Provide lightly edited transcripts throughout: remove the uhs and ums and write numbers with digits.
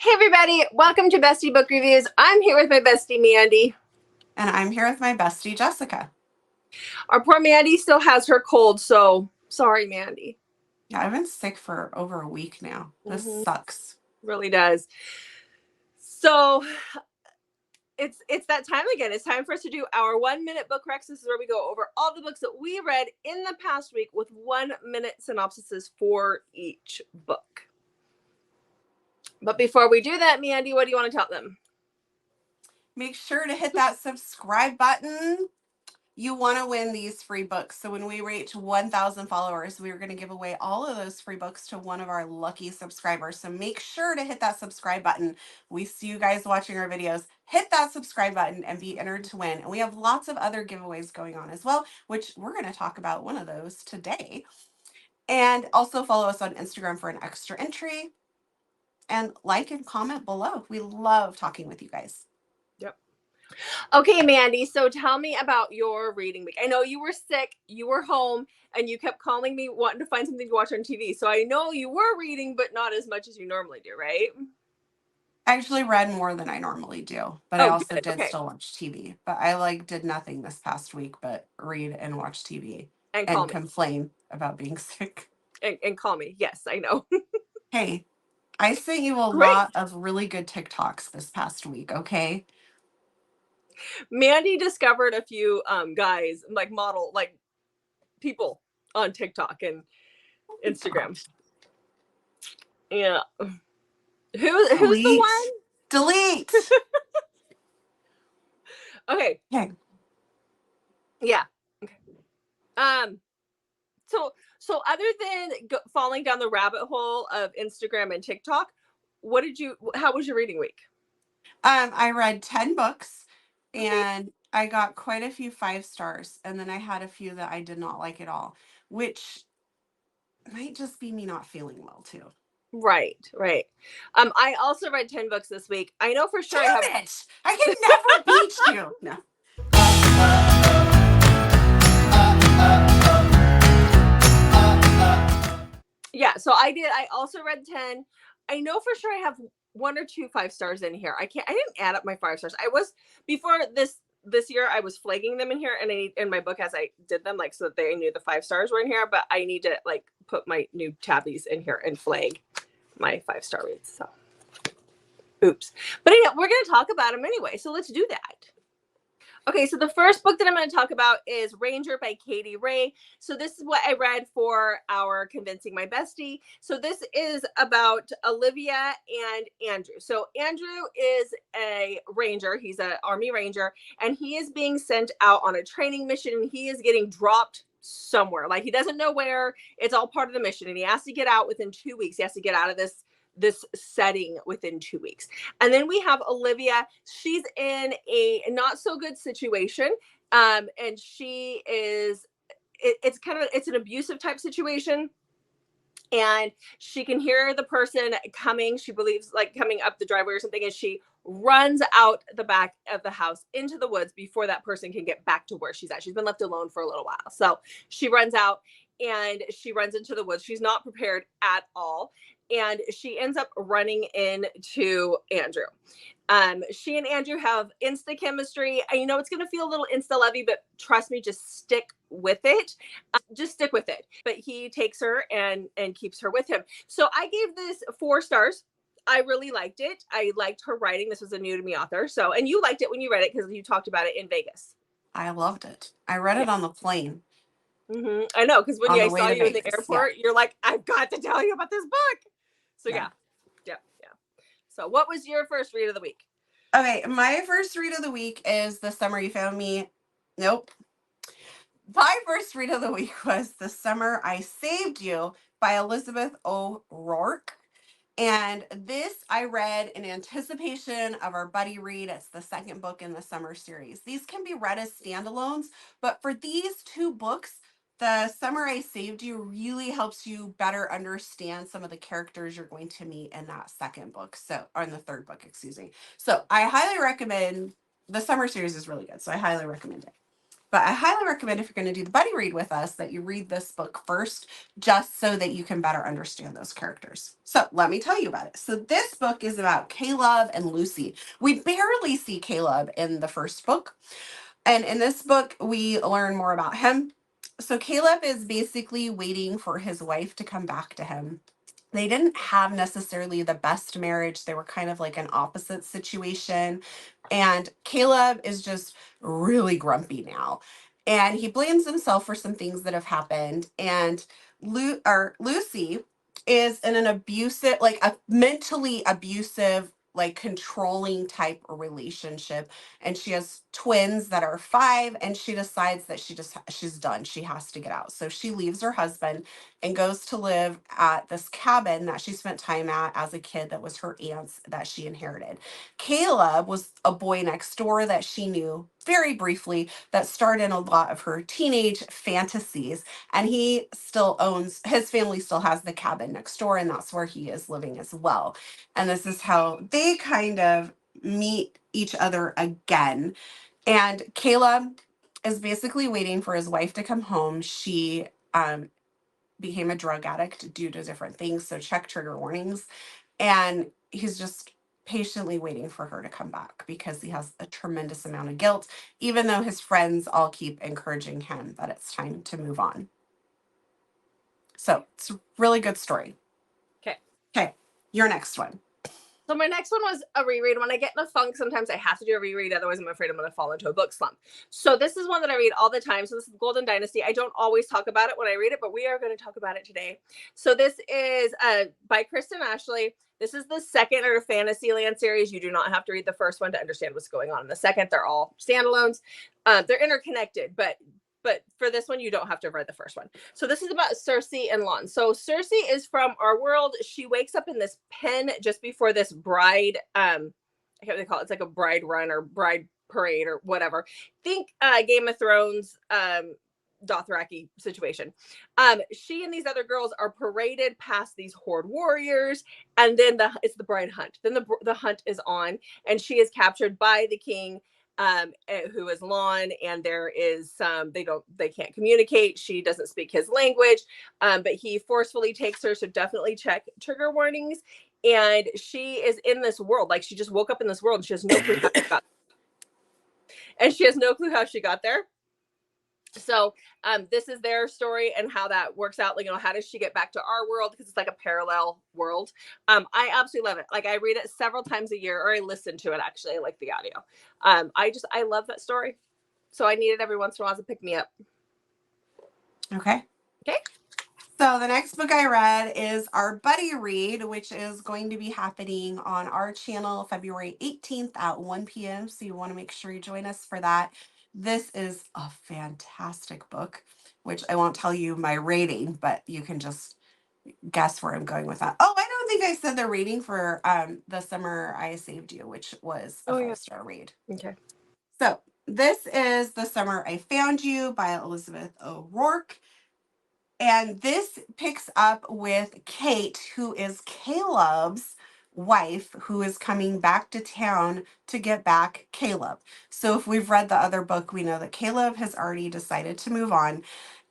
Hey everybody, welcome to Bestie Book Reviews. I'm here with my bestie Mandy. And I'm here with my bestie, Jessica. Our poor Mandy still has her cold, so sorry, Mandy. Yeah, I've been sick for over a week now. This sucks. Really does. So it's that time again. It's time for us to do our 1 minute book recs. This is where we go over all the books that we read in the past week with 1 minute synopsises for each book. But before we do that, Mandy, what do you want to tell them? Make sure to hit that subscribe button. You want to win these free books. So when we reach 1,000 followers, we're going to give away all of those free books to one of our lucky subscribers. So make sure to hit that subscribe button. We see you guys watching our videos. Hit that subscribe button and be entered to win. And we have lots of other giveaways going on as well, which we're going to talk about one of those today. And also follow us on Instagram for an extra entry. And like and comment below. We love talking with you guys. Yep. Okay, Mandy, so tell me about your reading week. I know you were sick, you were home, and you kept calling me wanting to find something to watch on TV. So I know you were reading, but not as much as you normally do, right? I actually read more than I normally do, but I Oh, also good. did Okay. still watch TV. But I did nothing this past week but read and watch TV And call and me. complain about being sick. And call me. Yes, I know. Hey, I sent you a Great. lot of really good TikToks this past week, okay? Mandy discovered a few guys, like model, like people on TikTok and Instagram. Yeah. Who's the Delete. Delete. one? Okay. Okay. Yeah. Okay. Um so other than falling down the rabbit hole of Instagram and TikTok, how was your reading week? I read 10 books Okay. and I got quite a few 5 stars. And then I had a few that I did not like at all, which might just be me not feeling well too. Right. I also read 10 books this week. I know for sure Damn it! I can never beat you. No. Yeah, so I also read 10. I know for sure I have 1 or 2 5 stars in here. I didn't add up my 5 stars. I was before this year I was flagging them in here, and in my book as I did them, like, so that they knew the 5 stars were in here, but I need to like put my new tabbies in here and flag my 5 star reads. So oops. But yeah, we're gonna talk about them anyway, so let's do that. Okay, so the first book that I'm going to talk about is Ranger by Katie Ray. So this is what I read for our Convincing My Bestie. So this is about Olivia and Andrew. So Andrew is a ranger. He's an army ranger, and he is being sent out on a training mission, and he is getting dropped somewhere. Like, he doesn't know where. It's all part of the mission, and he has to get out within 2 weeks. He has to get out of this setting within 2 weeks. And then we have Olivia. She's in a not so good situation. And she is, it's an abusive type situation. And she can hear the person coming. She believes, like, coming up the driveway or something. And she runs out the back of the house into the woods before that person can get back to where she's at. She's been left alone for a little while. So she runs out and she runs into the woods. She's not prepared at all. And she ends up running into Andrew. She and Andrew have insta chemistry. You know, it's going to feel a little insta lovey, but trust me, just stick with it. Just stick with it. But he takes her and keeps her with him. So I gave this 4 stars. I really liked it. I liked her writing. This was a new to me author. So, and you liked it when you read it because you talked about it in Vegas. I loved it. I read it on the plane I know, because when on I the way saw to you in the Vegas. Yeah. airport, you're like, I've got to tell you about this book. So yeah. So what was your first read of the week? Okay, my first read of the week is The Summer You Found Me. Nope. My first read of the week was The Summer I Saved You by Elizabeth O'Rourke. And this I read in anticipation of our buddy read. It's the second book in the summer series. These can be read as standalones, but for these 2 books, The Summer I Saved You really helps you better understand some of the characters you're going to meet in that second book. So, or in the third book, excuse me. So I highly recommend, the summer series is really good. So I highly recommend it. But I highly recommend, if you're going to do the buddy read with us, that you read this book first, just so that you can better understand those characters. So let me tell you about it. So this book is about Caleb and Lucy. We barely see Caleb in the first book. And in this book, we learn more about him. So Caleb is basically waiting for his wife to come back to him. They didn't have necessarily the best marriage. They were kind of like an opposite situation. And Caleb is just really grumpy now. And he blames himself for some things that have happened. And Lucy is in an abusive, like a mentally abusive, like controlling type of relationship, and she has twins that are 5, and she decides that she's done, she has to get out. So she leaves her husband and goes to live at this cabin that she spent time at as a kid, that was her aunt's, that she inherited. Caleb was a boy next door that she knew very briefly, that starred in a lot of her teenage fantasies, and he still owns, his family still has the cabin next door, and that's where he is living as well. And this is how they kind of meet each other again. And Caleb is basically waiting for his wife to come home. She became a drug addict due to different things, so check trigger warnings. And he's just patiently waiting for her to come back, because he has a tremendous amount of guilt, even though his friends all keep encouraging him that it's time to move on. So it's a really good story. Okay. Okay, your next one. So my next one was a reread. When I get in a funk, sometimes I have to do a reread. Otherwise, I'm afraid I'm going to fall into a book slump. So this is one that I read all the time. So this is Golden Dynasty. I don't always talk about it when I read it, but we are going to talk about it today. So this is by Kristen Ashley. This is the second of the Fantasyland series. You do not have to read the first one to understand what's going on in the second. They're all standalones. They're interconnected, but for this one, you don't have to have read the first one. So this is about Cersei and Lon. So Cersei is from our world. She wakes up in this pen just before this bride, I can't what they call it. It's like a bride run or bride parade or whatever. Think Game of Thrones, Dothraki situation. She and these other girls are paraded past these horde warriors, and then it's the bride hunt. Then the hunt is on, and she is captured by the king, who is Lon, and there is some, they can't communicate. She doesn't speak his language, but he forcefully takes her, so definitely check trigger warnings. And she is in this world, like she just woke up in this world, and she has no clue how she got and she has no clue how she got there. So this is their story and how that works out. Like, how does she get back to our world? Because it's like a parallel world. I absolutely love it. Like, I read it several times a year, or I listen to it. Actually, I like the audio. I love that story. So I need it every once in a while to pick me up. Okay. Okay. So the next book I read is our buddy read, which is going to be happening on our channel February 18th at 1 p.m. So you want to make sure you join us for that. This is a fantastic book, which I won't tell you my rating, but you can just guess where I'm going with that. Oh, I don't think I said the rating for The Summer I Saved You, which was a 5-star read. Okay. So this is The Summer I Found You by Elizabeth O'Rourke. And this picks up with Kate, who is Caleb's wife, who is coming back to town to get back Caleb. So if we've read the other book, we know that Caleb has already decided to move on.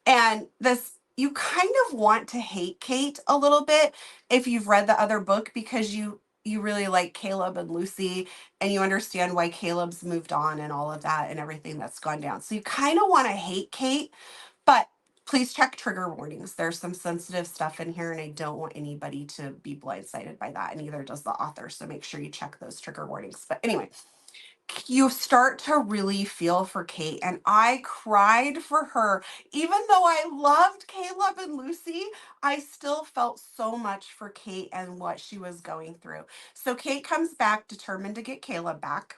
And this, you kind of want to hate Kate a little bit if you've read the other book, because you really like Caleb and Lucy, and you understand why Caleb's moved on and all of that and everything that's gone down. So you kind of want to hate Kate, but please check trigger warnings. There's some sensitive stuff in here, and I don't want anybody to be blindsided by that, and neither does the author. So make sure you check those trigger warnings. But anyway, you start to really feel for Kate, and I cried for her. Even though I loved Caleb and Lucy, I still felt so much for Kate and what she was going through. So Kate comes back determined to get Caleb back.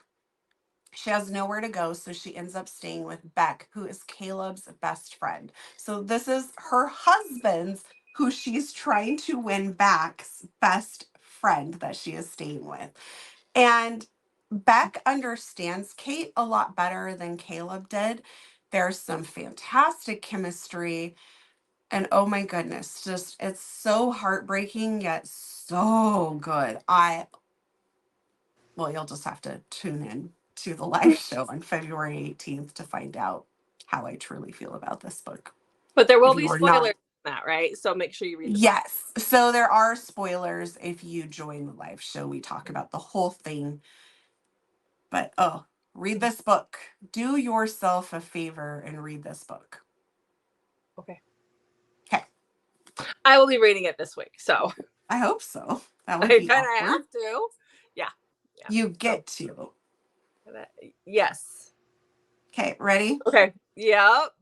She has nowhere to go, so she ends up staying with Beck, who is Caleb's best friend. So this is her husband's, who she's trying to win back's best friend that she is staying with. And Beck understands Kate a lot better than Caleb did. There's some fantastic chemistry. And oh my goodness, just it's so heartbreaking yet so good. Well, you'll just have to tune in to the live show on February 18th to find out how I truly feel about this book. But there will If be you are spoilers not. in that, right? So make sure you read the book. Yes. So there are spoilers if you join the live show. We talk about the whole thing. But read this book. Do yourself a favor and read this book. Okay. Okay. I will be reading it this week, so I hope so. That I would be kind of awkward. have to. Yeah. You get to. Yes. Okay, ready? Okay. Yep.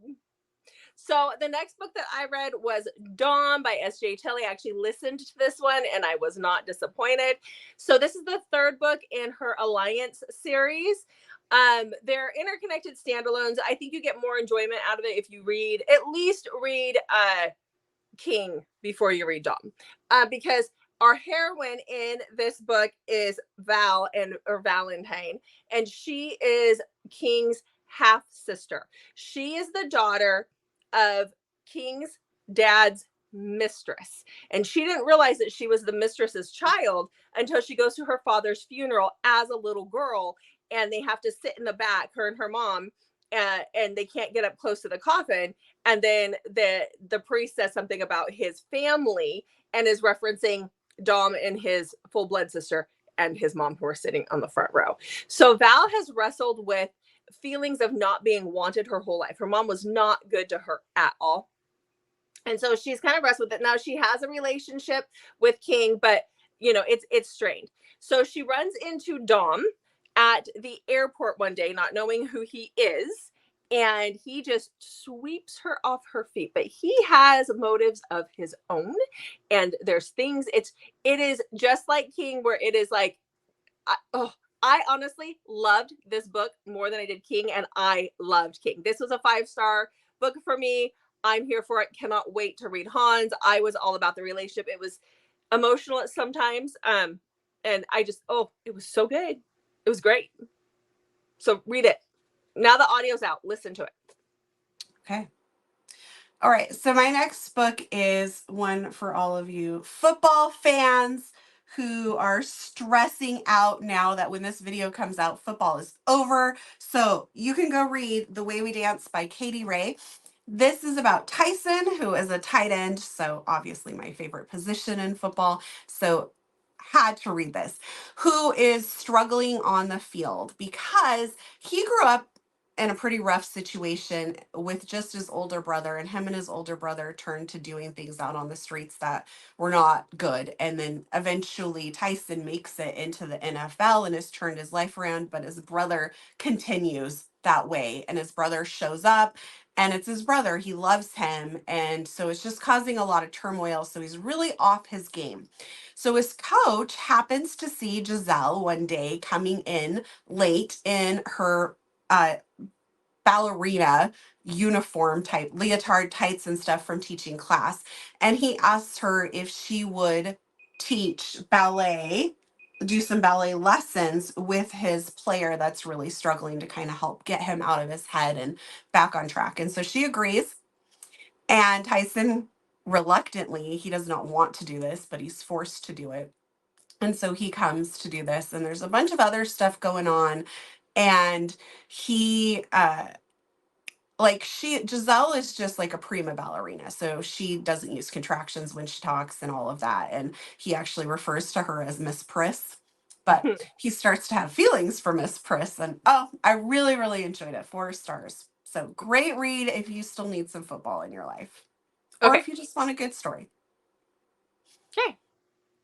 So the next book that I read was Dawn by S.J. Tilly. I actually listened to this one and I was not disappointed. So this is the third book in her Alliance series. They're interconnected standalones. I think you get more enjoyment out of it if you at least read King before you read Dawn. Because our heroine in this book is or Valentine, and she is King's half sister. She is the daughter of King's dad's mistress, and she didn't realize that she was the mistress's child until she goes to her father's funeral as a little girl, and they have to sit in the back, her and her mom, and they can't get up close to the coffin. And then the priest says something about his family and is referencing Dom and his full blood sister and his mom, who are sitting on the front row. So Val has wrestled with feelings of not being wanted her whole life. Her mom was not good to her at all. And so she's kind of wrestled with it. Now she has a relationship with King, but it's strained. So she runs into Dom at the airport one day, not knowing who he is. And he just sweeps her off her feet. But he has motives of his own. And there's things, it is just like King, where it is like, I honestly loved this book more than I did King. And I loved King. This was a 5-star book for me. I'm here for it. Cannot wait to read Hans. I was all about the relationship. It was emotional at sometimes. And I just, it was so good. It was great. So read it. Now the audio's out. Listen to it. Okay. All right. So my next book is one for all of you football fans who are stressing out now that when this video comes out, football is over. So you can go read The Way We Dance by Katie Ray. This is about Tyson, who is a tight end. So obviously my favorite position in football. So had to read this, who is struggling on the field because he grew up in a pretty rough situation with just his older brother, and him and his older brother turned to doing things out on the streets that were not good. And then eventually Tyson makes it into the NFL and has turned his life around, but his brother continues that way. And his brother shows up, and it's his brother. He loves him. And so it's just causing a lot of turmoil. So he's really off his game. So his coach happens to see Giselle one day coming in late in her ballerina uniform type leotard tights and stuff from teaching class, and he asks her if she would teach ballet, do some ballet lessons with his player that's really struggling, to kind of help get him out of his head and back on track. And so she agrees, and Tyson reluctantly, he does not want to do this, but he's forced to do it. And so he comes to do this, and there's a bunch of other stuff going on. And he Giselle is just like a prima ballerina. So she doesn't use contractions when she talks and all of that. And he actually refers to her as Miss Priss. But he starts to have feelings for Miss Priss. And I really, really enjoyed it. 4 stars. So great read if you still need some football in your life. Or Okay. if you just want a good story. Okay.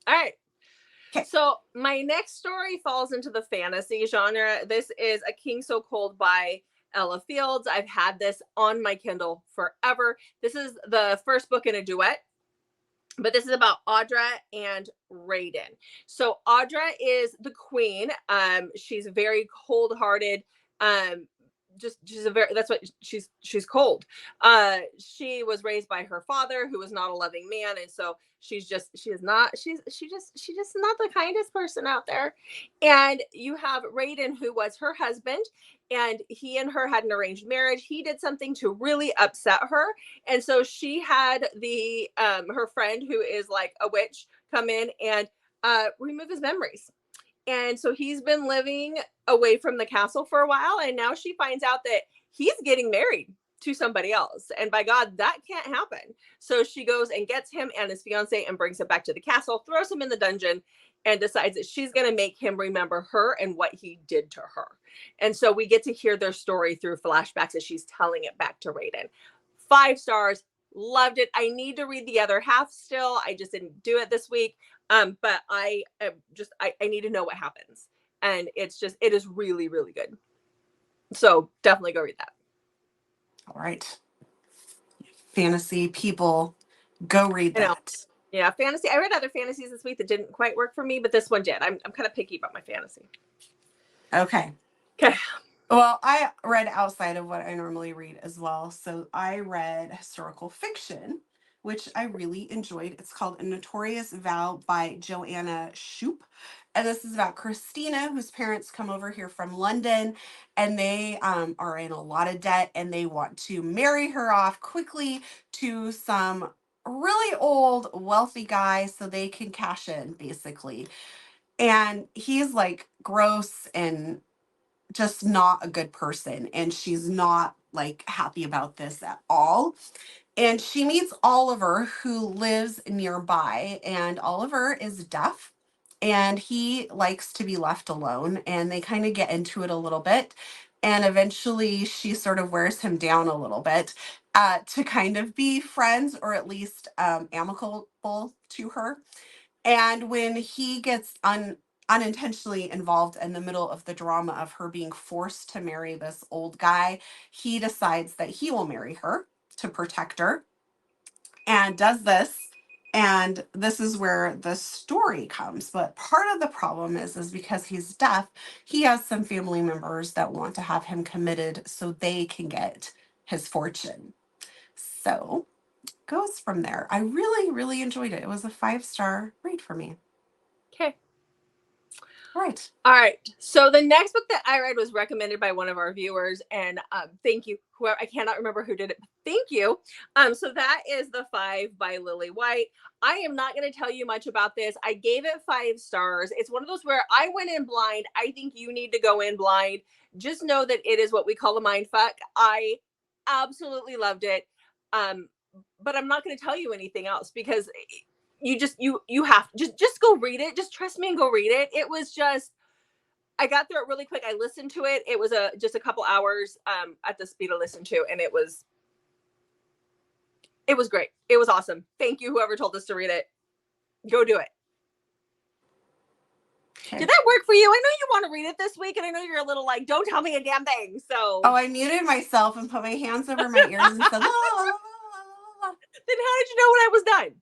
All right. Okay. So my next story falls into the fantasy genre. This is A King So Cold by Ella Fields. I've had this on my Kindle forever. This is the first book in a duet, but this is about Audra and Raiden. So Audra is the queen. She's very cold-hearted. That's what she's cold. She was raised by her father, who was not a loving man, and so she's just not the kindest person out there. And you have Raiden, who was her husband, and he and her had an arranged marriage. He did something to really upset her, and so she had the her friend, who is like a witch, come in and remove his memories. And so he's been living away from the castle for a while, and now she finds out that he's getting married to somebody else. And by God, that can't happen. So she goes and gets him and his fiance and brings him back to the castle, throws him in the dungeon, and decides that she's going to make him remember her and what he did to her. And so we get to hear their story through flashbacks as she's telling it back to Raiden. 5 stars. Loved it. I need to read the other half still. I just didn't do it this week. But I need to know what happens. And it is really, really good. So definitely go read that. All right. Fantasy people, go read that. Yeah, fantasy. I read other fantasies this week that didn't quite work for me, but this one did. I'm kind of picky about my fantasy. Okay. Well, I read outside of what I normally read as well. So I read historical fiction, which I really enjoyed. It's called A Notorious Vow by Joanna Shoup. And this is about Christina, whose parents come over here from London, and they are in a lot of debt, and they want to marry her off quickly to some really old, wealthy guy so they can cash in, basically. And he's like gross and just not a good person, and she's not like happy about this at all. And she meets Oliver, who lives nearby, and Oliver is deaf and he likes to be left alone, and they kind of get into it a little bit, and eventually she sort of wears him down a little bit, to kind of be friends, or at least amicable to her. And when he gets unintentionally involved in the middle of the drama of her being forced to marry this old guy, he decides that he will marry her to protect her, and does this. And this is where the story comes. But part of the problem is because he's deaf, he has some family members that want to have him committed so they can get his fortune. So goes from there. I really, really enjoyed it. It was a 5-star read for me. Okay. Right. All right. So the next book that I read was recommended by one of our viewers, and thank you, whoever. I cannot remember who did it. Thank you. So that is The Five by Lily White. I am not going to tell you much about this. I gave it 5 stars. It's one of those where I went in blind. I think you need to go in blind. Just know that it is what we call a mind fuck. I absolutely loved it. But I'm not going to tell you anything else because you have to just go read it. Just trust me and go read it. It was just, I got through it really quick. I listened to it. It was just a couple hours at the speed to listen to, and it was great. It was awesome. Thank you, whoever told us to read it. Go do it. Okay. Did that work for you? I know you want to read it this week, and I know you're a little like, don't tell me a damn thing. So I muted myself and put my hands over my ears and said, la, la, la, la, la. Then how did you know when I was done?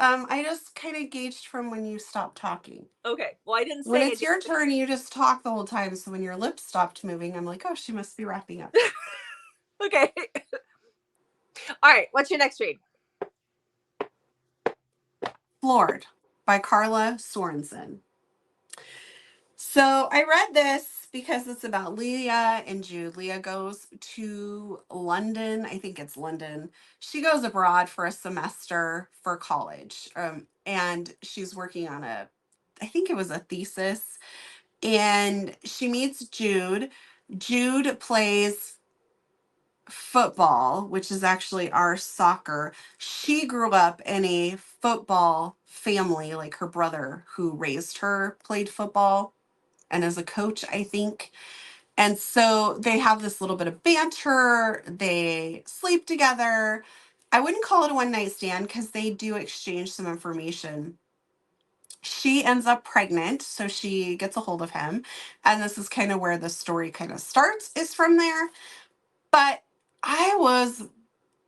I just kind of gauged from when you stopped talking. Okay. Well, I didn't say when it's your turn, you just talk the whole time. So when your lips stopped moving, I'm like, oh, she must be wrapping up. Okay. All right. What's your next read? Floored by Carla Sorensen. So I read this because it's about Leah and Jude. Leah goes to London. I think it's London. She goes abroad for a semester for college. And she's working on I think it was a thesis. And she meets Jude. Jude plays football, which is actually our soccer. She grew up in a football family, like her brother who raised her played football and is a coach, I think. And so they have this little bit of banter. They sleep together. I wouldn't call it a one night stand because they do exchange some information. She ends up pregnant, so she gets a hold of him. And this is kind of where the story kind of starts, is from there. But I was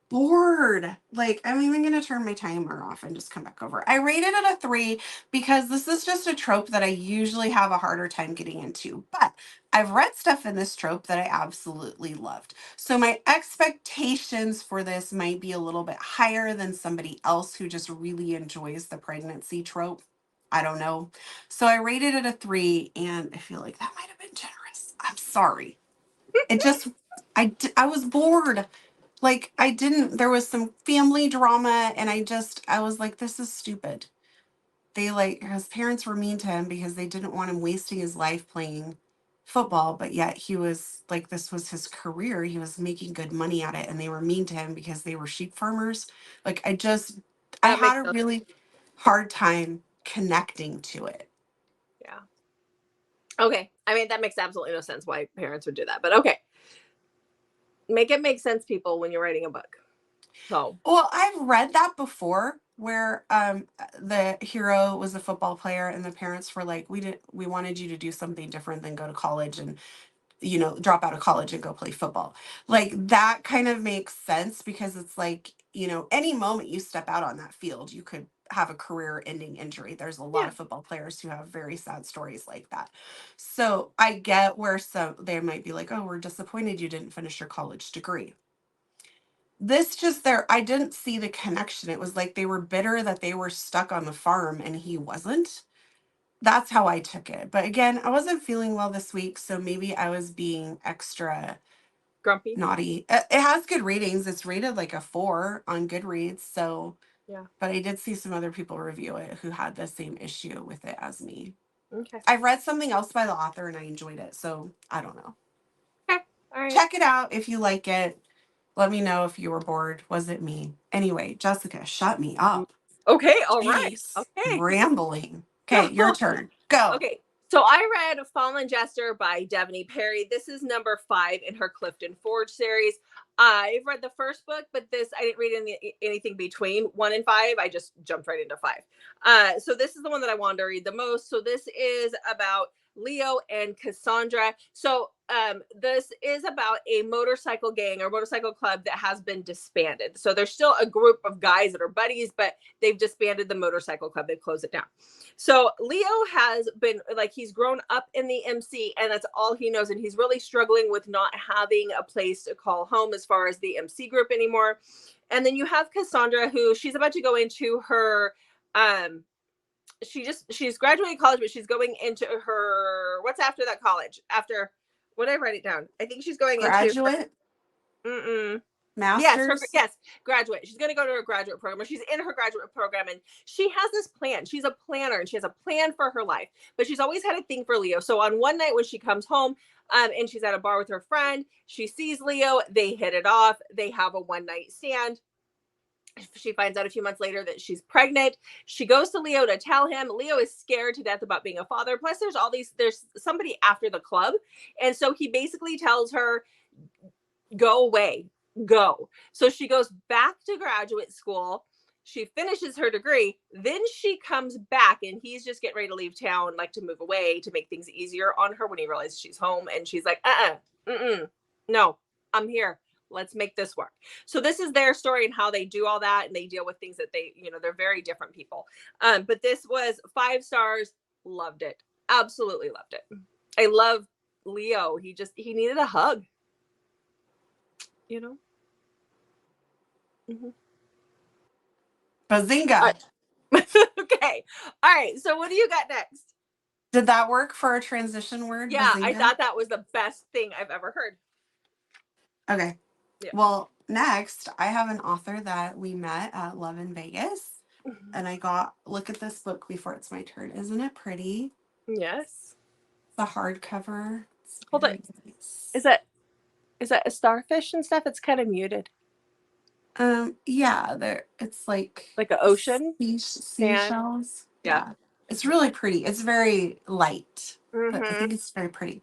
bored. Like, I'm even going to turn my timer off and just come back over. I rated it a 3 because this is just a trope that I usually have a harder time getting into. But I've read stuff in this trope that I absolutely loved. So my expectations for this might be a little bit higher than somebody else who just really enjoys the pregnancy trope. I don't know. So I rated it a 3, and I feel like that might have been generous. I'm sorry. It just, I was bored. Like, there was some family drama, and I was like, this is stupid. His parents were mean to him because they didn't want him wasting his life playing football, but yet he was like, this was his career. He was making good money at it, and they were mean to him because they were sheep farmers. Like, I That had makes a sense. really hard time connecting to it. Yeah. Okay. I mean, that makes absolutely no sense why parents would do that, but okay. Make it make sense, people, when you're writing a book. So, Well, I've read that before where the hero was a football player and the parents were like, we wanted you to do something different than go to college and drop out of college and go play football. Like, that kind of makes sense because it's like, any moment you step out on that field, you could have a career ending injury. There's a lot yeah. of football players who have very sad stories like that. So I get where some they might be like, oh, we're disappointed you didn't finish your college degree. This just there, I didn't see the connection. It was like they were bitter that they were stuck on the farm and he wasn't. That's how I took it. But again, I wasn't feeling well this week, so maybe I was being extra Grumpy. naughty. It has good ratings. It's rated like a 4 on Goodreads. So, Yeah. but I did see some other people review it who had the same issue with it as me. Okay. I've read something else by the author and I enjoyed it. So I don't know. Okay. All right. Check it out if you like it. Let me know if you were bored. Was it me? Anyway, Jessica, shut me up. Okay. All right. Jeez, Okay. rambling. Okay, your turn. Go. Okay, so I read Fallen Jester by Devaney Perry. This is number 5 in her Clifton Forge series. I've read the first book, but this I didn't read anything between 1 and 5. I just jumped right into 5. So this is the one that I wanted to read the most. So this is about Leo and Cassandra. So this is about a motorcycle gang or motorcycle club that has been disbanded. So there's still a group of guys that are buddies, but they've disbanded the motorcycle club. They've closed it down. So Leo has been like, he's grown up in the MC and that's all he knows. And he's really struggling with not having a place to call home as far as the MC group anymore. And then you have Cassandra, who she's about to go into her, she's graduating college, but she's going into her, what's after that college? After, what did I write it down? I think she's going into Graduate, her, master's. yes, graduate. She's going to go to her graduate program, or she's in her graduate program, and she has this plan. She's a planner, and she has a plan for her life. But she's always had a thing for Leo. So on one night when she comes home, and she's at a bar with her friend, she sees Leo. They hit it off. They have a one night stand. She finds out a few months later that she's pregnant. She goes to Leo to tell him. Leo is scared to death about being a father. Plus, there's somebody after the club, and so he basically tells her, "Go away, go." So she goes back to graduate school. She finishes her degree. Then she comes back, and he's just getting ready to leave town, like to move away to make things easier on her when he realizes she's home. And she's like, no, I'm here. Let's make this work. So this is their story and how they do all that, and they deal with things that they're very different people. But this was 5 stars. Loved it. Absolutely loved it. I love Leo. He needed a hug. Mm-hmm. Bazinga. Okay. All right. So what do you got next? Did that work for a transition word? Yeah, Bazinga? I thought that was the best thing I've ever heard. Okay. Yeah. Well, next, I have an author that we met at Love in Vegas. Mm-hmm. And look at this book before it's my turn. Isn't it pretty? Yes. The hardcover. Hold on. Nice. Is that a starfish and stuff? It's kind of muted. Yeah, it's like an ocean? seashells. Yeah. It's really pretty. It's very light, but I think it's very pretty.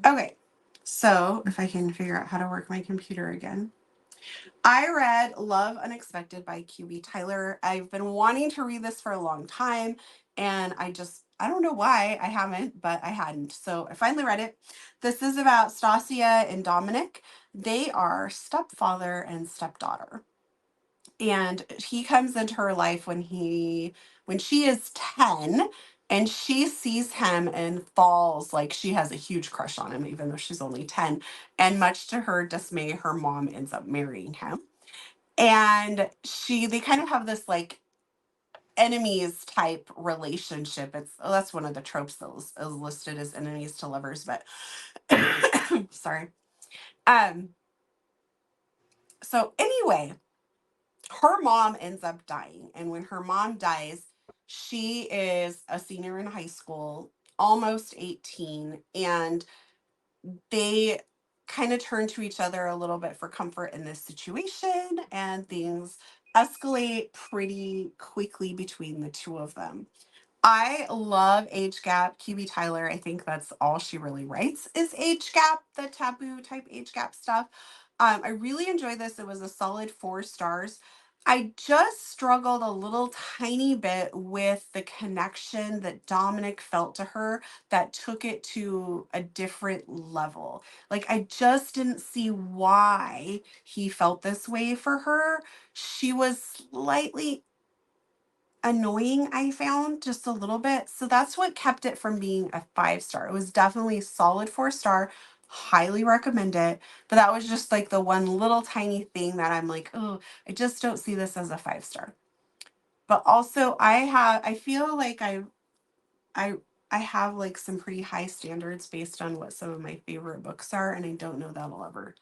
Okay, so if I can figure out how to work my computer again. I read Love Unexpected by QB Tyler. I've been wanting to read this for a long time, and I don't know why I haven't, but I hadn't. So I finally read it. This is about Stasia and Dominic. They are stepfather and stepdaughter. And he comes into her life when she is 10, and she sees him and falls, like she has a huge crush on him even though she's only 10, and much to her dismay her mom ends up marrying him. And they kind of have this like enemies type relationship. That's one of the tropes that is listed as enemies to lovers, but sorry. So anyway, her mom ends up dying. And when her mom dies, she is a senior in high school. almost 18, and they kind of turn to each other a little bit for comfort in this situation, and things escalate pretty quickly between the two of them. I love age gap. QB Tyler, I think that's all she really writes is age gap, the taboo type age gap stuff. I really enjoyed this. It was a solid 4 stars. I just struggled a little tiny bit with the connection that Dominic felt to her that took it to a different level. Like, I just didn't see why he felt this way for her. She was slightly annoying, I found, just a little bit. So that's what kept it from being a 5 star. It was definitely a solid 4 star. Highly recommend it. But that was just like the one little tiny thing that I'm like, oh, I just don't see this as a 5 star. But also I feel like I I have like some pretty high standards based on what some of my favorite books are, and I don't know that'll ever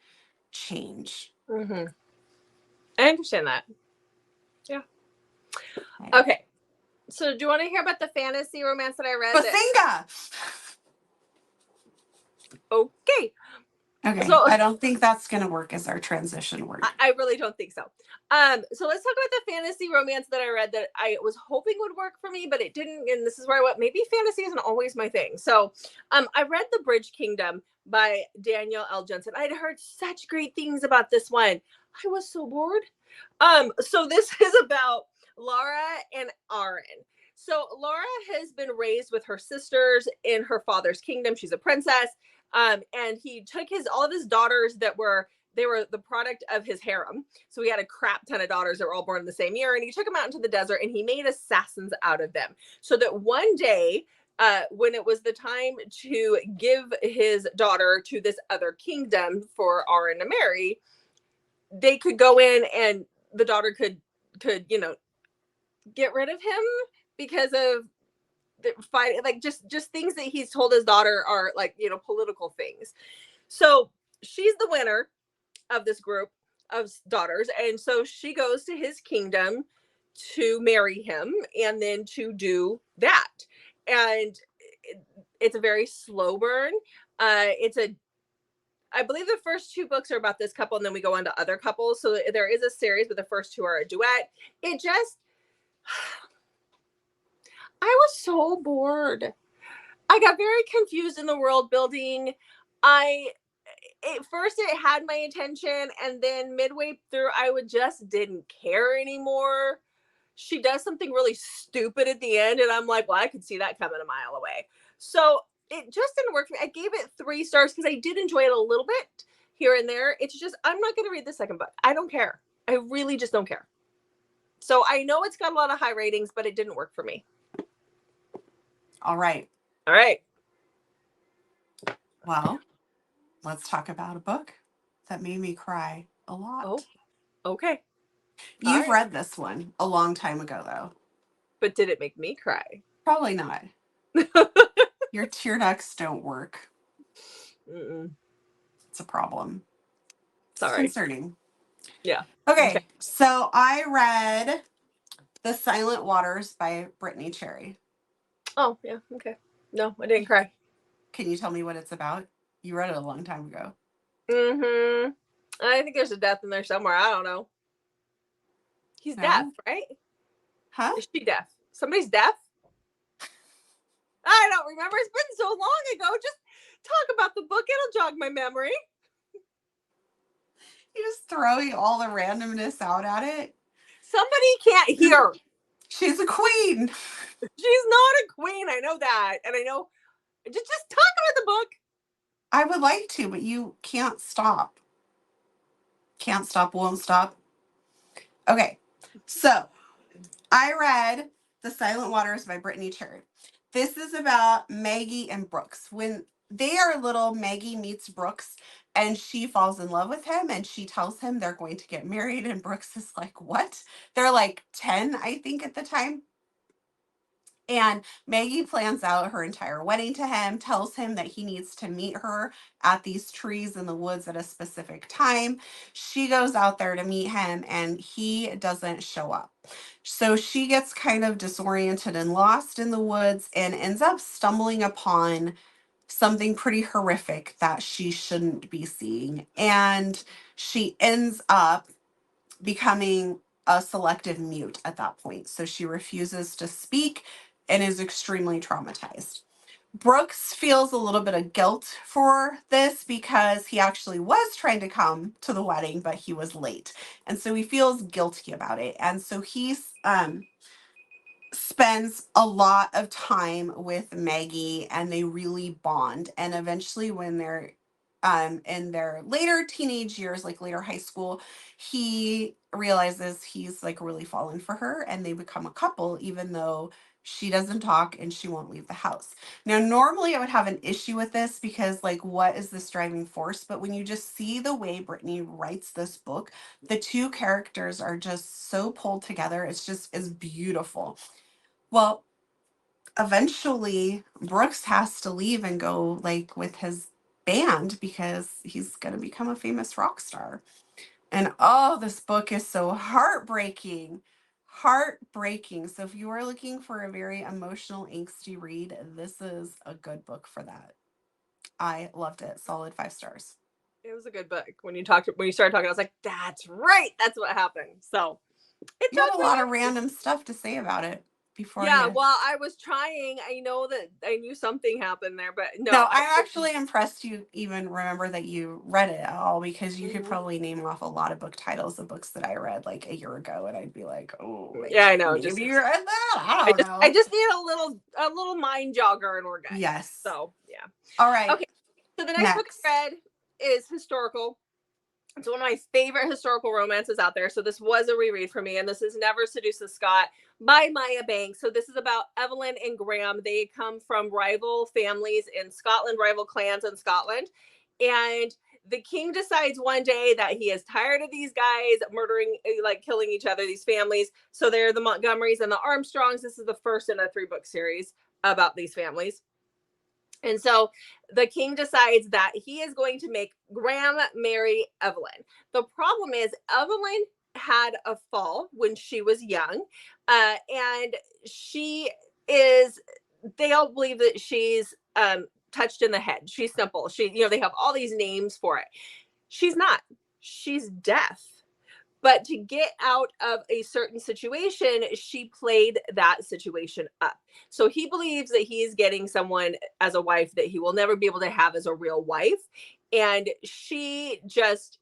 change. Mm-hmm. I understand that. Yeah. Okay. Okay. So do you want to hear about the fantasy romance that I read? Bazinga! Okay. Okay, So I don't think that's going to work as our transition word. I really don't think so. So let's talk about the fantasy romance that I read that I was hoping would work for me, but it didn't. And this is where I went, maybe fantasy isn't always my thing. So I read The Bridge Kingdom by Danielle L. Jensen. I'd heard such great things about this one. I was so bored. So this is about Laura and Aaron. So Laura has been raised with her sisters in her father's kingdom. She's a princess. And he took all of his daughters they were the product of his harem. So he had a crap ton of daughters that were all born in the same year. And he took them out into the desert and he made assassins out of them. So that one day, when it was the time to give his daughter to this other kingdom for Aaron to marry, they could go in and the daughter could get rid of him because of the fight, like just things that he's told his daughter are like political things. So she's the winner of this group of daughters, and so she goes to his kingdom to marry him and then to do that. And it's a very slow burn. I believe the first 2 books are about this couple, and then we go on to other couples. So there is a series, but the first 2 are a duet. It just, I was so bored. I got very confused in the world building. At first it had my attention, and then midway through I didn't care anymore. She does something really stupid at the end, and I'm like, well, I could see that coming a mile away. So it just didn't work for me. I gave it 3 stars because I did enjoy it a little bit here and there. It's just, I'm not going to read the second book. I don't care. I really just don't care. So I know it's got a lot of high ratings, but it didn't work for me. All right. All right. Well, let's talk about a book that made me cry a lot. Oh, okay. You've read this one a long time ago, though. But did it make me cry? Probably not. Your tear ducts don't work. Mm-mm. It's a problem. Sorry. It's concerning. Yeah. Okay, so I read The Silent Waters by Brittany Cherry. Oh, yeah. Okay. No, I didn't cry. Can you tell me what it's about? You read it a long time ago. Mm-hmm. I think there's a death in there somewhere. I don't know. He's deaf, right? Huh? Is she deaf? Somebody's deaf? I don't remember. It's been so long ago. Just talk about the book. It'll jog my memory. You're just throwing all the randomness out at it. Somebody can't hear. She's a queen. She's not a queen. I know that. And I know. Just talk about the book. I would like to, but you can't stop. Can't stop, won't stop. Okay, so I read The Silent Waters by Brittany Cherry. This is about Maggie and Brooks. When they are little, Maggie meets Brooks and she falls in love with him and she tells him they're going to get married. And Brooks is like, what? They're like 10, I think, at the time. And Maggie plans out her entire wedding to him, tells him that he needs to meet her at these trees in the woods at a specific time. She goes out there to meet him and he doesn't show up. So she gets kind of disoriented and lost in the woods and ends up stumbling upon something pretty horrific that she shouldn't be seeing. And she ends up becoming a selective mute at that point. So she refuses to speak and is extremely traumatized. Brooks feels a little bit of guilt for this because he actually was trying to come to the wedding, but he was late. And so he feels guilty about it. And so he's spends a lot of time with Maggie and they really bond. And eventually when they're in their later teenage years, like later high school, he realizes he's like really fallen for her and they become a couple, even though she doesn't talk and she won't leave the house. Now, normally I would have an issue with this because, like, what is this driving force? But when you just see the way Brittany writes this book, the two characters are just so pulled together. It's beautiful. Well, eventually Brooks has to leave and go like with his band because he's going to become a famous rock star. And oh, this book is so heartbreaking. Heartbreaking. So if you are looking for a very emotional, angsty read, this is a good book for that. I loved it. Solid 5 stars. It was a good book. When you started talking, I was like, that's right. That's what happened. So it You had took a me. lot of random stuff to say about it before Yeah, you. well, I was trying. I know that I knew something happened there, but no. No, I'm actually impressed you even remember that you read it at all because you could Mhm. probably name off a lot of book titles of books that I read like a year ago, and I'd be like, oh, like, Yeah, I know. maybe you read that. I don't know. I just need a little mind jogger and we're good. Yes. So yeah. All right. Okay. So the next book I read is historical. It's one of my favorite historical romances out there. So this was a reread for me, and this is Never Seduce Scot by Maya Banks. So this is about Evelyn and Graham. They come from rival families in Scotland, rival clans in Scotland. And the king decides one day that he is tired of these guys murdering, like killing each other, these families. So they're the Montgomerys and the Armstrongs. This is the first in a 3-book series about these families. And so the king decides that he is going to make Graham marry Evelyn. The problem is Evelyn had a fall when she was young, and she is. They all believe that she's touched in the head. She's simple. They have all these names for it. She's not. She's deaf. But to get out of a certain situation, she played that situation up. So he believes that he is getting someone as a wife that he will never be able to have as a real wife. And she just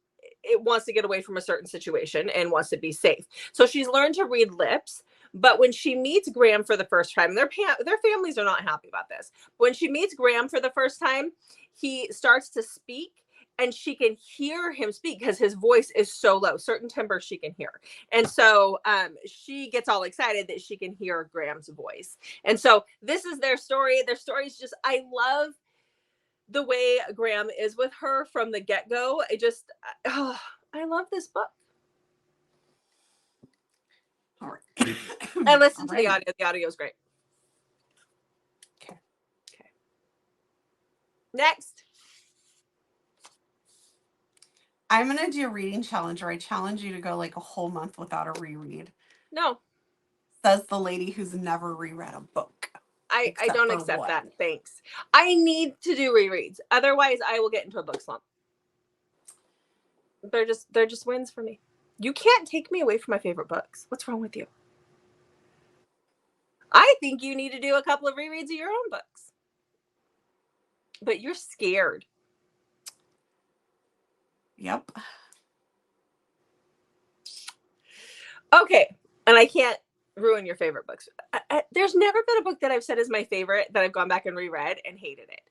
wants to get away from a certain situation and wants to be safe. So she's learned to read lips. But when she meets Graham for the first time, their families are not happy about this. When she meets Graham for the first time, he starts to speak and she can hear him speak because his voice is so low. Certain timbres she can hear. And so she gets all excited that she can hear Graham's voice. And so this is their story. Their story is just, I love the way Graham is with her from the get-go. I love this book. All right. I listened to the audio. The audio is great. Okay. Next. I'm going to do a reading challenge where I challenge you to go like a whole month without a reread. No. Says the lady who's never reread a book. I don't accept that. Thanks. I need to do rereads. Otherwise, I will get into a book slump. They're just wins for me. You can't take me away from my favorite books. What's wrong with you? I think you need to do a couple of rereads of your own books. But you're scared. Yep. Okay. And I can't ruin your favorite books. There's never been a book that I've said is my favorite that I've gone back and reread and hated it.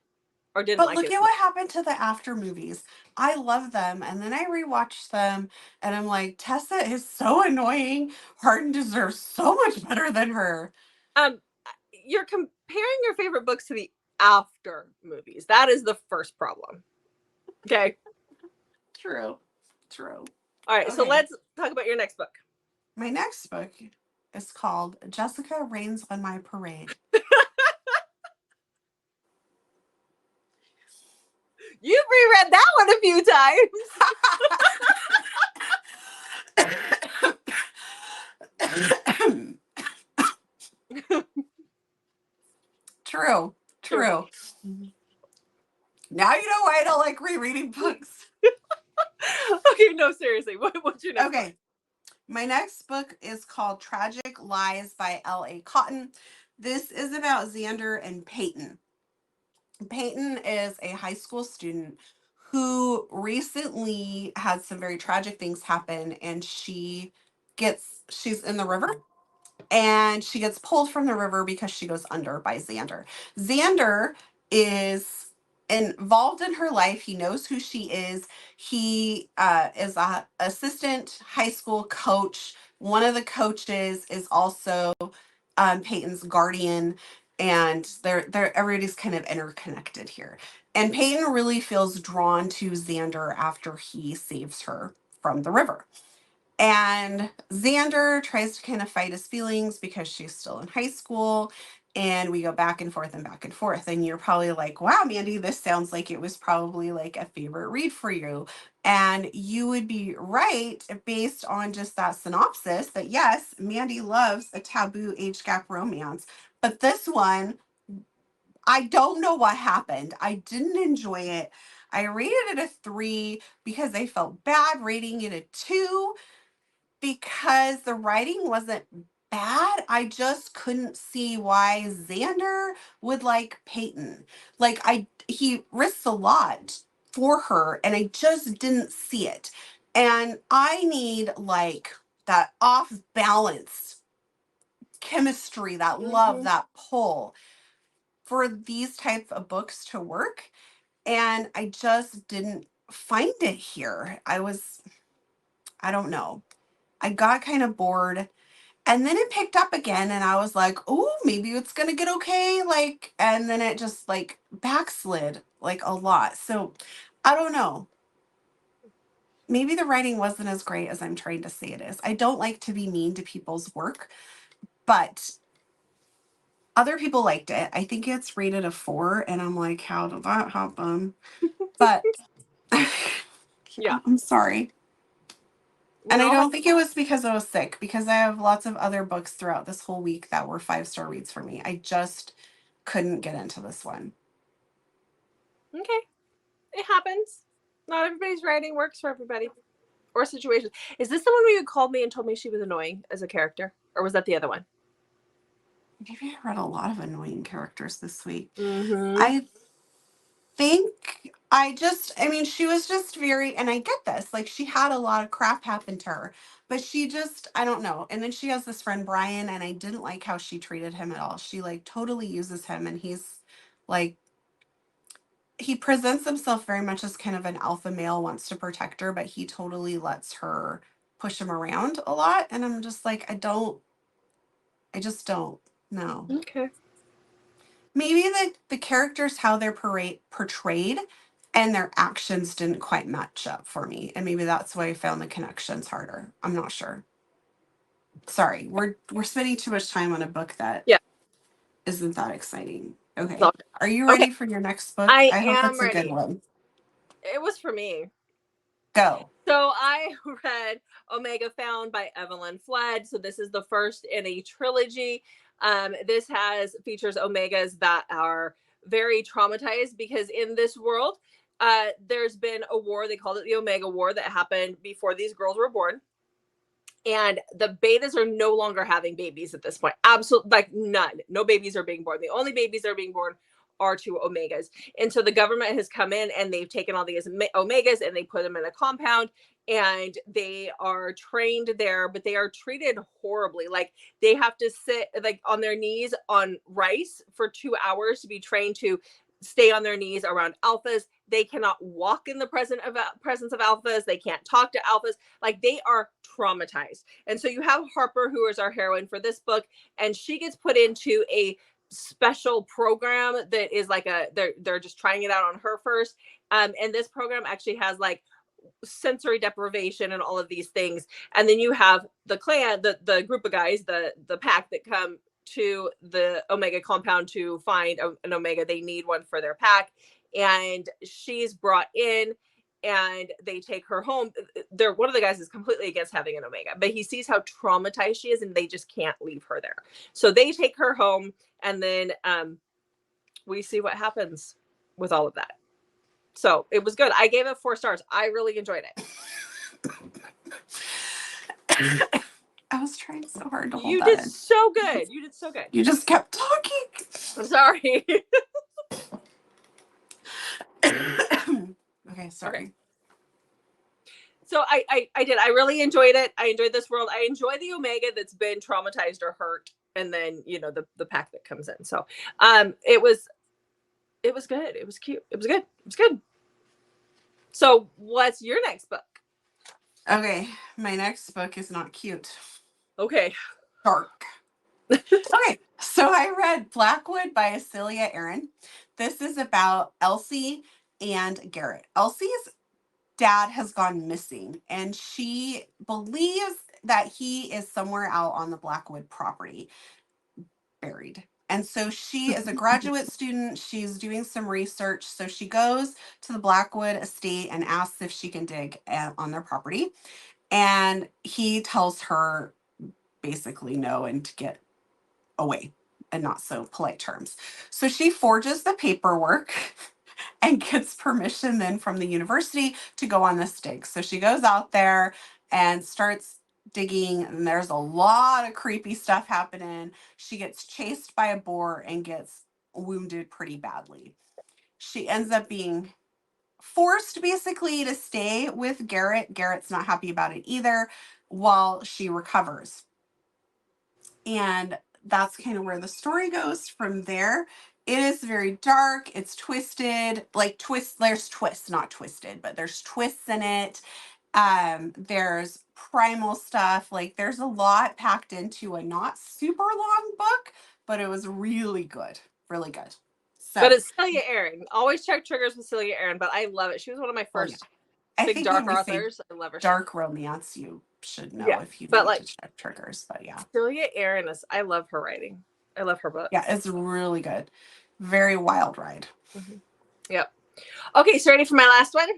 Or didn't like it. But look at what happened to the after movies. I love them. And then I rewatched them and I'm like, Tessa is so annoying. Hardin deserves so much better than her. You're comparing your favorite books to the after movies. That is the first problem. Okay. True. All right. Okay. So let's talk about your next book. My next book is called Jessica Rains on My Parade. You've reread that one a few times. True. Now you know why I don't like rereading books. Okay, no, seriously. What's your next book? My next book is called Tragic Lies by L.A. Cotton. This is about Xander and Peyton. Peyton is a high school student who recently had some very tragic things happen, and she's in the river, and she gets pulled from the river because she goes under by Xander. Xander is involved in her life. He knows who she is. He is a assistant high school coach. One of the coaches is also Peyton's guardian, and they're everybody's kind of interconnected here. And Peyton really feels drawn to Xander after he saves her from the river. And Xander tries to kind of fight his feelings because she's still in high school. And we go back and forth and back and forth. And you're probably like, wow, Mandy, this sounds like it was probably like a favorite read for you. And you would be right based on just that synopsis that yes, Mandy loves a taboo age gap romance. But this one, I don't know what happened. I didn't enjoy it. I rated it a 3 because I felt bad rating it a 2 because the writing wasn't bad. I just couldn't see why Xander would like Peyton. Like he risks a lot for her and I just didn't see it. And I need like that off balance chemistry, that love, that pull for these type of books to work. And I just didn't find it here. I don't know. I got kind of bored. And then it picked up again and I was like, oh, maybe it's gonna get okay. Like, and then it just like backslid like a lot. So I don't know. Maybe the writing wasn't as great as I'm trying to say it is. I don't like to be mean to people's work, but other people liked it. I think it's rated a 4, and I'm like, how did that happen? But Yeah. I'm sorry. And I No. don't think it was because I was sick, because I have lots of other books throughout this whole week that were 5-star reads for me. I just couldn't get into this one. Okay. It happens. Not everybody's writing works for everybody or situations. Is this the one where you called me and told me she was annoying as a character? Or was that the other one? Maybe I read a lot of annoying characters this week. Mm-hmm. I think she was just very, and I get this, like she had a lot of crap happen to her, but she just, I don't know. And then she has this friend, Brian, and I didn't like how she treated him at all. She like totally uses him, and he's like, he presents himself very much as kind of an alpha male, wants to protect her, but he totally lets her push him around a lot. And I'm just like, I just don't know. Okay. Maybe the characters, how they're portrayed and their actions didn't quite match up for me. And maybe that's why I found the connections harder. I'm not sure. Sorry, we're spending too much time on a book that isn't that exciting. Okay. So, Are you ready for your next book? I hope am it's a ready. good one. It was for me. Go. So I read Omega Found by Evelyn Fled. So this is the first in a trilogy. This features Omegas that are very traumatized because in this world, there's been a war. They called it the Omega War that happened before these girls were born. And the betas are no longer having babies at this point. Absolutely, like none. No babies are being born. The only babies that are being born are 2 Omegas. And so the government has come in and they've taken all these Omegas and they put them in a compound and they are trained there, but they are treated horribly. Like they have to sit like on their knees on rice for 2 hours to be trained to stay on their knees around alphas. They cannot walk in the presence of alphas. They can't talk to alphas. Like they are traumatized. And so you have Harper, who is our heroine for this book, and she gets put into a special program that is like they're just trying it out on her first. And this program actually has like sensory deprivation and all of these things. And then you have the clan, the group of guys, the pack that come to the Omega compound to find an Omega. They need one for their pack, and she's brought in, and they take her home. One of the guys is completely against having an Omega, but he sees how traumatized she is, and they just can't leave her there. So they take her home, and then we see what happens with all of that. So it was good. I gave it 4 stars. I really enjoyed it. I was trying so hard to hold You that did in. so good. You did so good. You just kept talking. I'm sorry. Okay, sorry. Okay. So I did. I really enjoyed it. I enjoyed this world. I enjoy the Omega that's been traumatized or hurt, and then the pack that comes in. So it was good. It was cute. It was good. It was good. So what's your next book? Okay, my next book is not cute. Okay. Dark. Okay, so I read Blackwood by Celia Aaron. This is about Elsie and Garrett. Elsie's dad has gone missing, and she believes that he is somewhere out on the Blackwood property, buried. And so she is a graduate student. She's doing some research. So she goes to the Blackwood estate and asks if she can dig on their property. And he tells her basically no and to get away, in not so polite terms. So she forges the paperwork and gets permission then from the university to go on this dig. So she goes out there and starts digging, and there's a lot of creepy stuff happening. She gets chased by a boar and gets wounded pretty badly. She ends up being forced basically to stay with Garrett. Garrett's not happy about it either, while she recovers. And that's kind of where the story goes from there. It is very dark. It's twisted, like there's twists, not twisted, but there's twists in it. There's primal stuff. Like there's a lot packed into a not super long book, but it was really good. Really good. So, but it's Celia Aaron. Always check triggers with Celia Aaron, but I love it. She was one of my first big dark authors. I love her. Dark romance, you should know if you need to check triggers, but yeah. Celia Aaron I love her writing. I love her book. Yeah, it's really good. Very wild ride. Mm-hmm. Yep. Okay, so ready for my last one?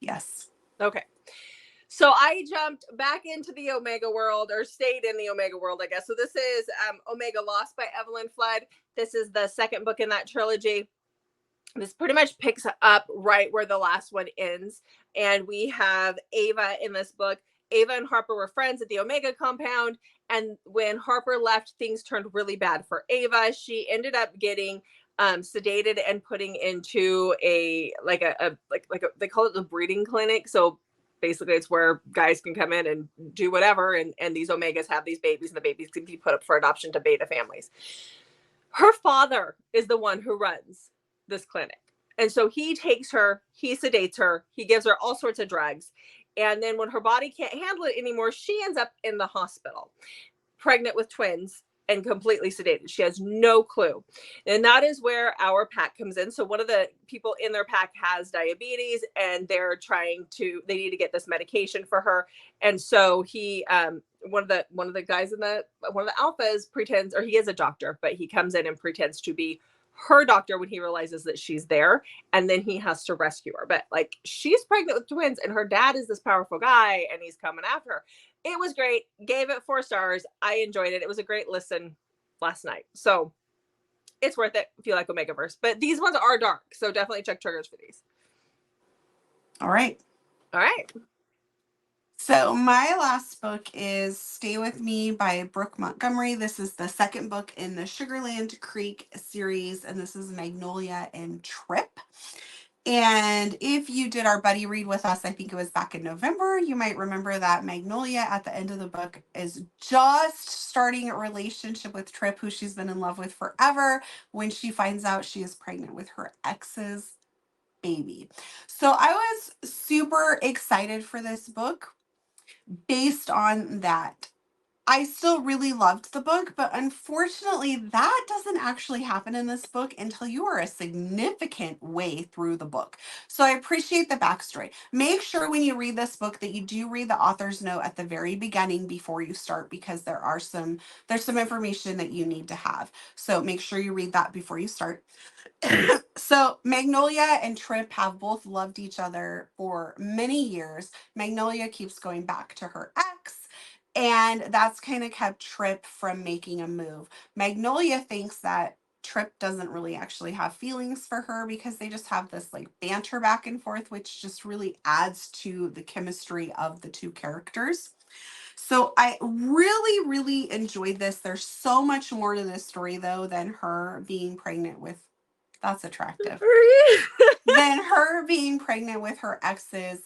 Yes. Okay. So I jumped back into the Omega world, or stayed in the Omega world, I guess. So this is Omega Lost by Evelyn Flood. This is the second book in that trilogy. This pretty much picks up right where the last one ends. And we have Ava in this book. Ava and Harper were friends at the Omega compound. And when Harper left, things turned really bad for Ava. She ended up getting sedated and putting into they call it the breeding clinic. So basically it's where guys can come in and do whatever. And these Omegas have these babies, and the babies can be put up for adoption to beta families. Her father is the one who runs this clinic. And so he takes her, he sedates her, he gives her all sorts of drugs. And then when her body can't handle it anymore, she ends up in the hospital, pregnant with twins and completely sedated. She has no clue. And that is where our pack comes in. So one of the people in their pack has diabetes, and they need to get this medication for her. And so he, one of the guys one of the alphas pretends, or he is a doctor, but he comes in and pretends to be her doctor when he realizes that she's there, and then he has to rescue her. But like, she's pregnant with twins, and her dad is this powerful guy, and he's coming after her. It was great. Gave it 4 stars. I enjoyed it. It was a great listen last night. So it's worth it if you like Omegaverse. But these ones are dark, so definitely check triggers for these. All right. So my last book is Stay With Me by Brooke Montgomery. This is the second book in the Sugarland Creek series, and this is Magnolia and Trip. And if you did our buddy read with us, I think it was back in November, you might remember that Magnolia at the end of the book is just starting a relationship with Trip, who she's been in love with forever, when she finds out she is pregnant with her ex's baby. So I was super excited for this book based on that. I still really loved the book, but unfortunately, that doesn't actually happen in this book until you are a significant way through the book. So I appreciate the backstory. Make sure when you read this book that you do read the author's note at the very beginning before you start, because there's some information that you need to have. So make sure you read that before you start. So Magnolia and Trip have both loved each other for many years. Magnolia keeps going back to her ex, and that's kind of kept Trip from making a move. Magnolia thinks that Trip doesn't really actually have feelings for her because they just have this like banter back and forth, which just really adds to the chemistry of the two characters. So I really, really enjoyed this. There's so much more to this story though than her being pregnant with, that's attractive, than her being pregnant with her ex's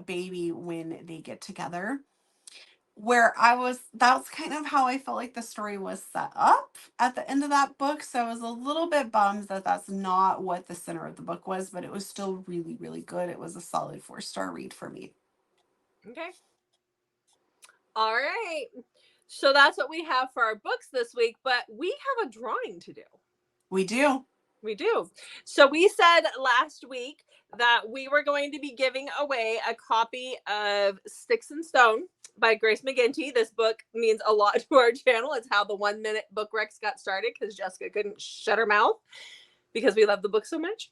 baby when they get together. Where that's kind of how I felt like the story was set up at the end of that book. So I was a little bit bummed that that's not what the center of the book was, but it was still really, really good. It was a solid 4-star read for me. Okay. All right. So that's what we have for our books this week, but we have a drawing to do. We do. We do. So we said last week that we were going to be giving away a copy of Sticks and Stone by Grace McGinty. This book means a lot to our channel. It's how the 1 minute book recs got started because Jessica couldn't shut her mouth because we love the book so much.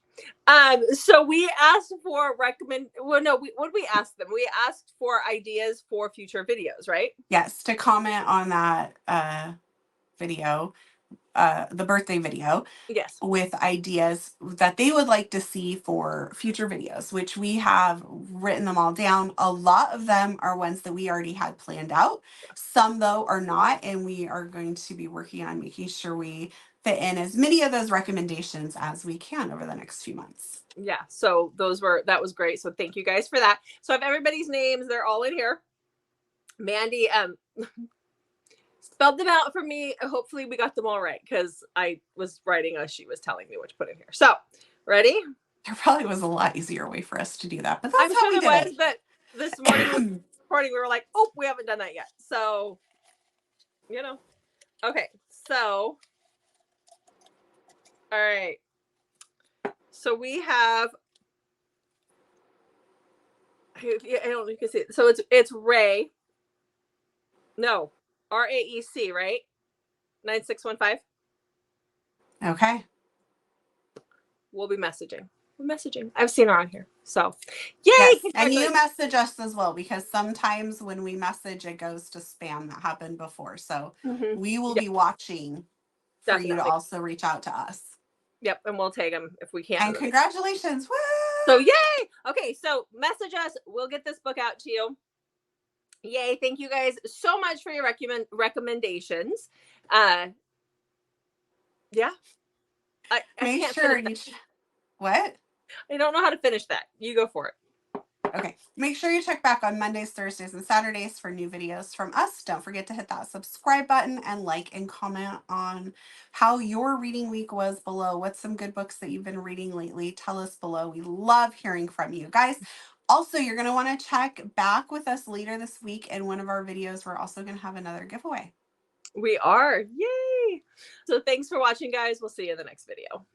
So we asked for what did we ask them? We asked for ideas for future videos, right? Yes, to comment on that video, the birthday video. Yes. With ideas that they would like to see for future videos, which we have written them all down. A lot of them are ones that we already had planned out. Some, though, are not, and we are going to be working on making sure we fit in as many of those recommendations as we can over the next few months. Yeah, so that was great. So thank you guys for that. So I have everybody's names. They're all in here. Mandy spelled them out for me. Hopefully we got them all right because I was writing as she was telling me what to put in here. So ready? There probably was a lot easier way for us to do that, but that's I'm how sure we there did was, it. but this morning recording, we were like, oh, we haven't done that yet. So, okay. So, all right. So we have, I don't know if you can see it. So it's Ray. No, RAEC, right? 9615. Okay. We'll be messaging. We're messaging. I've seen her on here. So, yay! Yes, and you message us as well, because sometimes when we message, it goes to spam. That happened before. So we will be watching for you to also reach out to us. Yep, and we'll tag them if we can. And congratulations. Woo! So yay! Okay, so message us. We'll get this book out to you. Yay, thank you guys so much for your recommendations. Yeah. Make sure you... What? I don't know how to finish that. You go for it. Okay. Make sure you check back on Mondays, Thursdays, and Saturdays for new videos from us. Don't forget to hit that subscribe button and like and comment on how your reading week was below. What's some good books that you've been reading lately? Tell us below. We love hearing from you guys. Also, you're going to want to check back with us later this week. In one of our videos, we're also going to have another giveaway. We are. Yay! So thanks for watching, guys. We'll see you in the next video.